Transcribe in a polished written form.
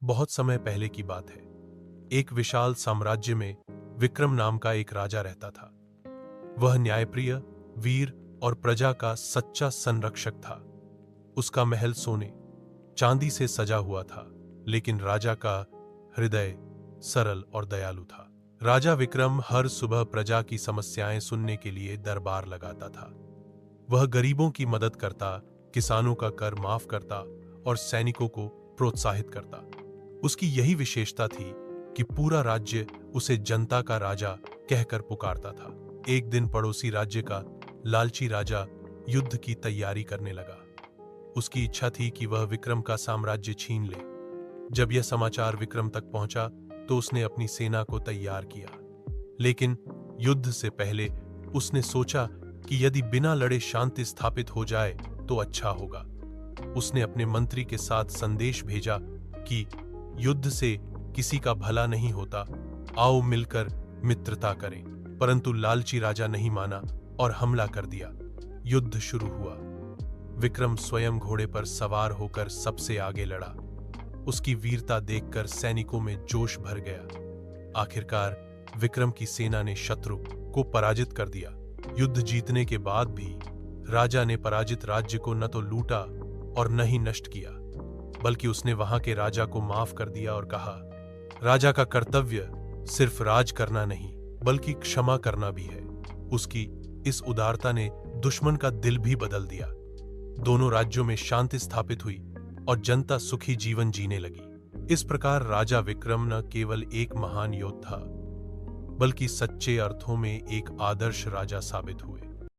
बहुत समय पहले की बात है। एक विशाल साम्राज्य में विक्रम नाम का एक राजा रहता था। वह न्यायप्रिय, वीर और प्रजा का सच्चा संरक्षक था। उसका महल सोने चांदी से सजा हुआ था, लेकिन राजा का हृदय सरल और दयालु था। राजा विक्रम हर सुबह प्रजा की समस्याएं सुनने के लिए दरबार लगाता था। वह गरीबों की मदद करता, किसानों का कर माफ करता और सैनिकों को प्रोत्साहित करता। उसकी यही विशेषता थी कि पूरा राज्य उसे जनता का राजा कहकर पुकारता था। एक दिन पड़ोसी राज्य का लालची राजा युद्ध की तैयारी करने लगा। उसकी इच्छा थी कि वह विक्रम का साम्राज्य छीन ले। जब यह समाचार विक्रम तक पहुंचा तो उसने अपनी सेना को तैयार किया, लेकिन युद्ध से पहले उसने सोचा कि यदि बिना लड़े शांति स्थापित हो जाए तो अच्छा होगा। उसने अपने मंत्री के साथ संदेश भेजा कि युद्ध से किसी का भला नहीं होता, आओ मिलकर मित्रता करें। परंतु लालची राजा नहीं माना और हमला कर दिया। युद्ध शुरू हुआ। विक्रम स्वयं घोड़े पर सवार होकर सबसे आगे लड़ा। उसकी वीरता देखकर सैनिकों में जोश भर गया। आखिरकार विक्रम की सेना ने शत्रु को पराजित कर दिया। युद्ध जीतने के बाद भी राजा ने पराजित राज्य को न तो लूटा और न ही नष्ट किया, बल्कि उसने वहां के राजा को माफ कर दिया और कहा, राजा का कर्तव्य सिर्फ राज करना नहीं बल्कि क्षमा करना भी है। उसकी इस उदारता ने दुश्मन का दिल भी बदल दिया। दोनों राज्यों में शांति स्थापित हुई और जनता सुखी जीवन जीने लगी। इस प्रकार राजा विक्रम न केवल एक महान योद्धा बल्कि सच्चे अर्थों में एक आदर्श राजा साबित हुए।